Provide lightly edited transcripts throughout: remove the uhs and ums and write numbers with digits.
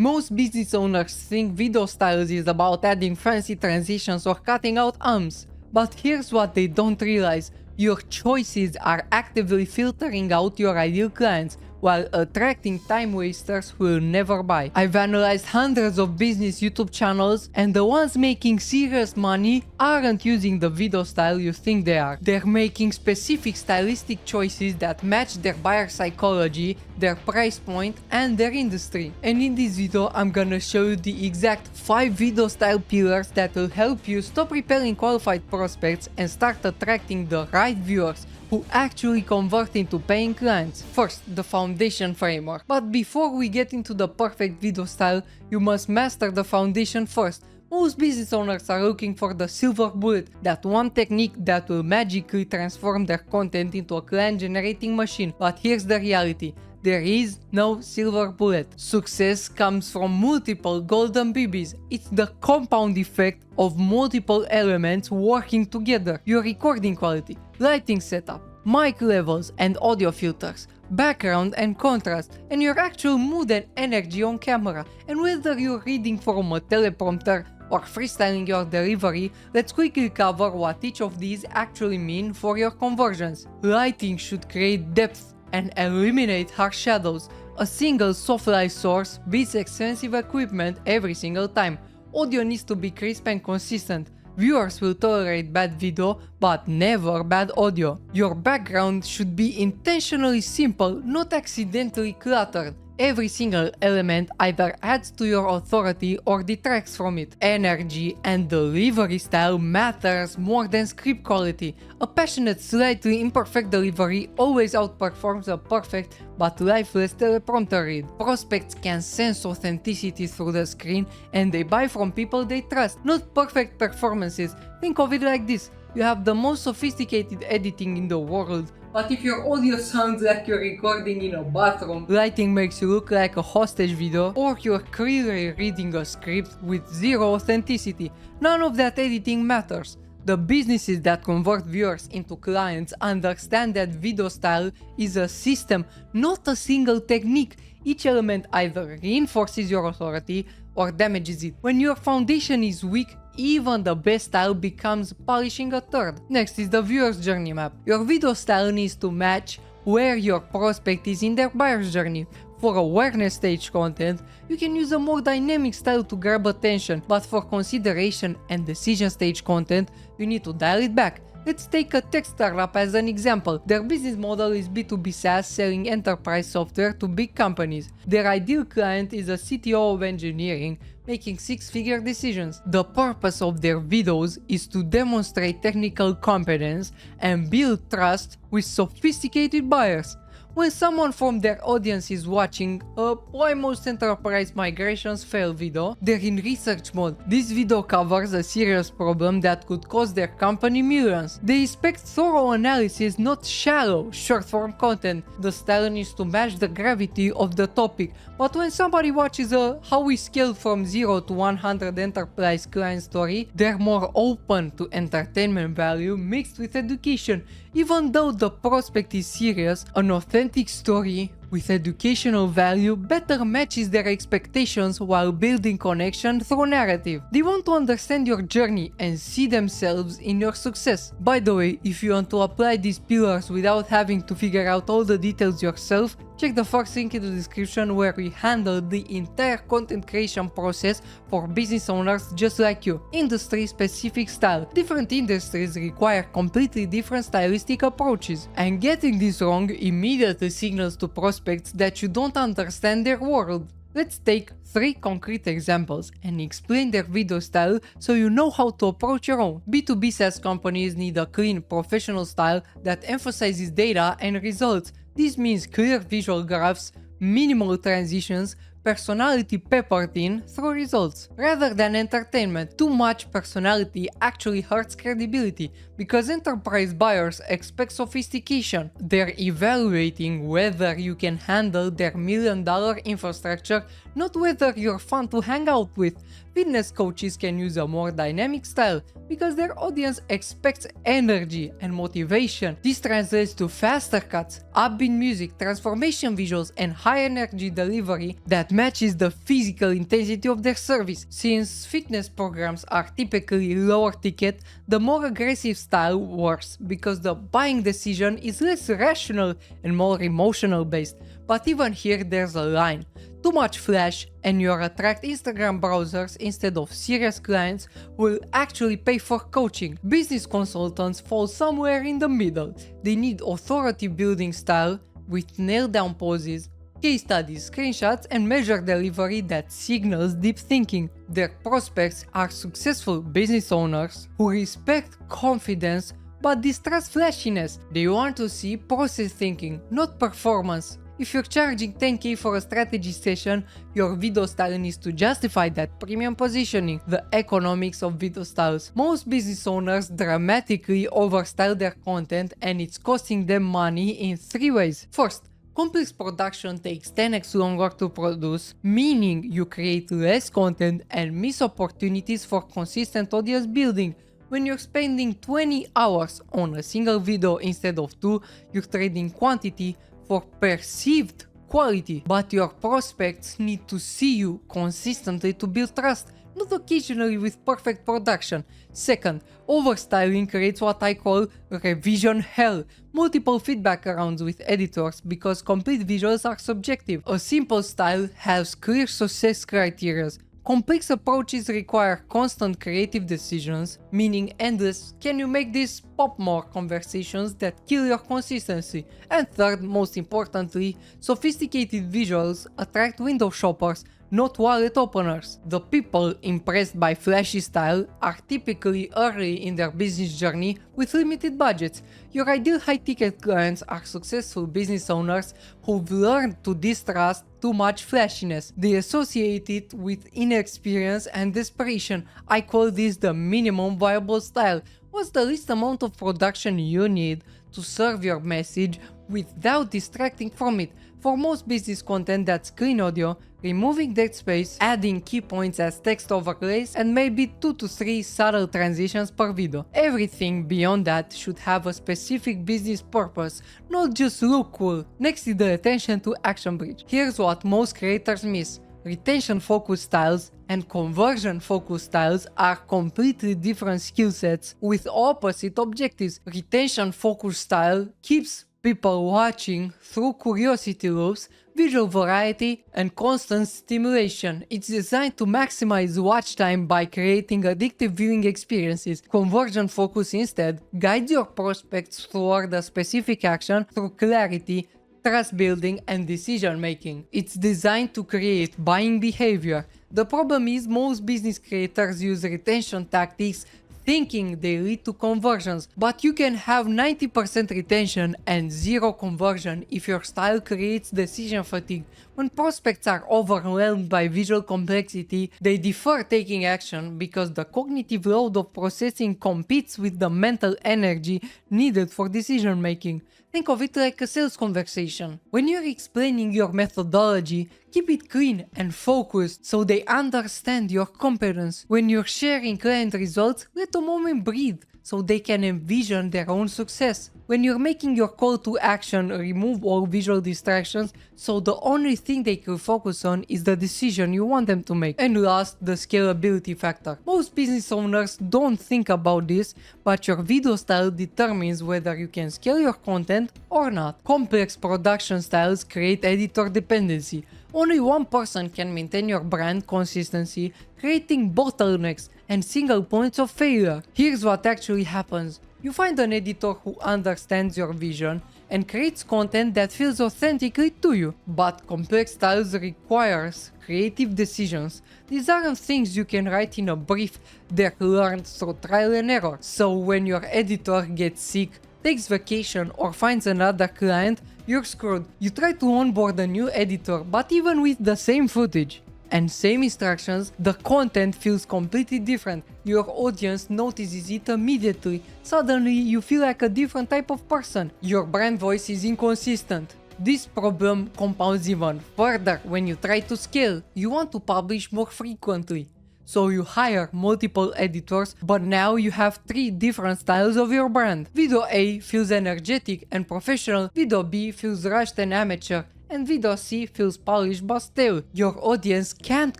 Most business owners think video styles is about adding fancy transitions or cutting out arms. But here's what they don't realize. Your choices are actively filtering out your ideal clients while attracting time wasters who will never buy. I've analyzed hundreds of business YouTube channels, and the ones making serious money aren't using the video style you think they are. They're making specific stylistic choices that match their buyer psychology, their price point, and their industry. And in this video, I'm gonna show you the exact 5 video style pillars that will help you stop repelling qualified prospects and start attracting the right viewers who actually convert into paying clients. First, the foundation framework. But before we get into the perfect video style, you must master the foundation first. Most business owners are looking for the silver bullet, that one technique that will magically transform their content into a client-generating machine. But here's the reality. There is no silver bullet. Success comes from multiple golden BBs. It's the compound effect of multiple elements working together. Your recording quality, lighting setup, mic levels and audio filters, background and contrast, and your actual mood and energy on camera. And whether you're reading from a teleprompter or freestyling your delivery, let's quickly cover what each of these actually mean for your conversions. Lighting should create depth and eliminate harsh shadows. A single soft light source beats expensive equipment every single time. Audio needs to be crisp and consistent. Viewers will tolerate bad video, but never bad audio. Your background should be intentionally simple, not accidentally cluttered. Every single element either adds to your authority or detracts from it. Energy and delivery style matters more than script quality. A passionate, slightly imperfect delivery always outperforms a perfect but lifeless teleprompter read. Prospects can sense authenticity through the screen, and they buy from people they trust, not perfect performances. Think of it like this. You have the most sophisticated editing in the world, but if your audio sounds like you're recording in a bathroom, lighting makes you look like a hostage video, or you're clearly reading a script with zero authenticity, none of that editing matters. The businesses that convert viewers into clients understand that video style is a system, not a single technique. Each element either reinforces your authority or damages it. When your foundation is weak, even the best style becomes polishing a turd. Next is the viewer's journey map. Your video style needs to match where your prospect is in their buyer's journey. For awareness stage content, you can use a more dynamic style to grab attention, but for consideration and decision stage content, you need to dial it back. Let's take a tech startup as an example. Their business model is B2B SaaS, selling enterprise software to big companies. Their ideal client is a CTO of engineering, making 6-figure decisions. The purpose of their videos is to demonstrate technical competence and build trust with sophisticated buyers. When someone from their audience is watching a "Why most enterprise migrations fail" video, they're in research mode. This video covers a serious problem that could cost their company millions. They expect thorough analysis, not shallow, short-form content. The style needs to match the gravity of the topic. But when somebody watches a "How we scaled from 0 to 100 enterprise client" story, they're more open to entertainment value mixed with education. Even though the prospect is serious, an authentic story with educational value better matches their expectations while building connection through narrative. They want to understand your journey and see themselves in your success. By the way, if you want to apply these pillars without having to figure out all the details yourself, check the first link in the description where we handle the entire content creation process for business owners just like you. Industry specific style. Different industries require completely different stylistic approaches, and getting this wrong immediately signals to prospects that you don't understand their world. Let's take 3 concrete examples and explain their video style so you know how to approach your own. B2B SaaS companies need a clean, professional style that emphasizes data and results. This means clear visual graphs, minimal transitions, personality peppered in through results. Rather than entertainment, too much personality actually hurts credibility because enterprise buyers expect sophistication. They're evaluating whether you can handle their $1 million infrastructure, not whether you're fun to hang out with. Fitness coaches can use a more dynamic style because their audience expects energy and motivation. This translates to faster cuts, upbeat music, transformation visuals, and high energy delivery that that matches the physical intensity of their service. Since fitness programs are typically lower ticket, the more aggressive style works because the buying decision is less rational and more emotional based. But even here there's a line. Too much flash and you attract Instagram browsers instead of serious clients who will actually pay for coaching. Business consultants fall somewhere in the middle. They need authority building style with nailed down poses, case studies, screenshots and measured delivery that signals deep thinking. Their prospects are successful business owners who respect confidence but distrust flashiness. They want to see process thinking, not performance. If you're charging 10k for a strategy session, your video style needs to justify that premium positioning. The economics of video styles. Most business owners dramatically overstyle their content and it's costing them money in 3 ways. First, complex production takes 10x longer to produce, meaning you create less content and miss opportunities for consistent audience building. When you're spending 20 hours on a single video instead of 2, you're trading quantity for perceived quality, but your prospects need to see you consistently to build trust, not occasionally with perfect production. Second, overstyling creates what I call revision hell. Multiple feedback rounds with editors because complete visuals are subjective. A simple style has clear success criteria. Complex approaches require constant creative decisions, meaning endless "can you make this pop more" conversations that kill your consistency. And third, most importantly, sophisticated visuals attract window shoppers, not wallet openers. The people impressed by flashy style are typically early in their business journey with limited budgets. Your ideal high-ticket clients are successful business owners who've learned to distrust too much flashiness. They associate it with inexperience and desperation. I call this the minimum viable style. What's the least amount of production you need to serve your message without distracting from it? For most business content, that's clean audio, removing dead space, adding key points as text overlays, and maybe 2 to 3 subtle transitions per video. Everything beyond that should have a specific business purpose, not just look cool. Next is the attention to action bridge. Here's what most creators miss. Retention-focused styles and conversion-focused styles are completely different skill sets with opposite objectives. Retention-focused style keeps people watching through curiosity loops, visual variety, and constant stimulation. It's designed to maximize watch time by creating addictive viewing experiences. Conversion focus instead guides your prospects toward a specific action through clarity, trust building, and decision making. It's designed to create buying behavior. The problem is most business creators use retention tactics thinking they lead to conversions, but you can have 90% retention and 0 conversion if your style creates decision fatigue. When prospects are overwhelmed by visual complexity, they defer taking action because the cognitive load of processing competes with the mental energy needed for decision making. Think of it like a sales conversation. When you're explaining your methodology, keep it clean and focused so they understand your competence. When you're sharing client results, let the moment breathe so they can envision their own success. When you're making your call to action, remove all visual distractions so the only thing they can focus on is the decision you want them to make. And last, the scalability factor. Most business owners don't think about this, but your video style determines whether you can scale your content or not. Complex production styles create editor dependency. Only one person can maintain your brand consistency, creating bottlenecks and single points of failure. Here's what actually happens. You find an editor who understands your vision and creates content that feels authentically to you. But complex styles requires creative decisions. These aren't things you can write in a brief, they're learned through trial and error. So when your editor gets sick, takes vacation or finds another client, you're screwed. You try to onboard a new editor, but even with the same footage and same instructions, the content feels completely different. Your audience notices it immediately. Suddenly, you feel like a different type of person. Your brand voice is inconsistent. This problem compounds even further when you try to scale. You want to publish more frequently. So you hire multiple editors, but now you have 3 different styles of your brand. Video A feels energetic and professional, video B feels rushed and amateur, and video C feels polished but stale. Your audience can't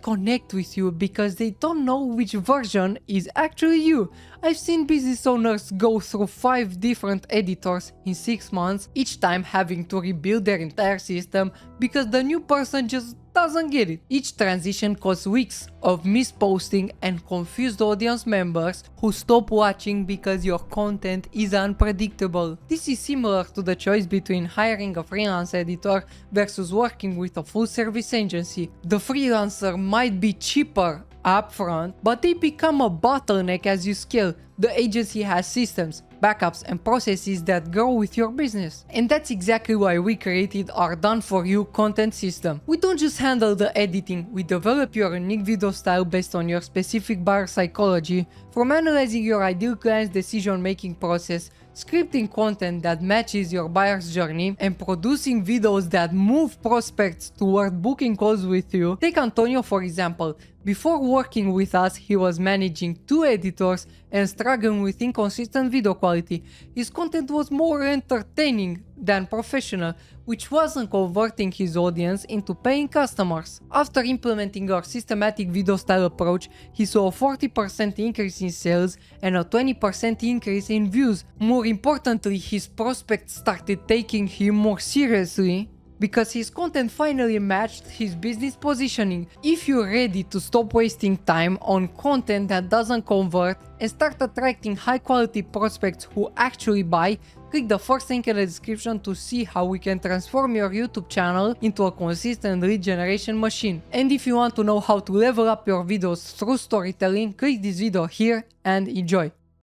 connect with you because they don't know which version is actually you. I've seen business owners go through 5 different editors in 6 months, each time having to rebuild their entire system because the new person just doesn't get it. Each transition caused weeks of misposting and confused audience members who stop watching because your content is unpredictable. This is similar to the choice between hiring a freelance editor versus working with a full service agency. The freelancer might be cheaper upfront, but they become a bottleneck as you scale. The agency has systems, backups, and processes that grow with your business. And that's exactly why we created our done-for-you content system. We don't just handle the editing, we develop your unique video style based on your specific buyer psychology, from analyzing your ideal client's decision-making process, scripting content that matches your buyer's journey, and producing videos that move prospects toward booking calls with you. Take Antonio for example. Before working with us, he was managing 2 editors and struggling with inconsistent video quality. His content was more entertaining than professional, which wasn't converting his audience into paying customers. After implementing our systematic video style approach, he saw a 40% increase in sales and a 20% increase in views. More importantly, his prospects started taking him more seriously because his content finally matched his business positioning. If you're ready to stop wasting time on content that doesn't convert and start attracting high quality prospects who actually buy, click the first link in the description to see how we can transform your YouTube channel into a consistent lead generation machine. And if you want to know how to level up your videos through storytelling, click this video here and enjoy.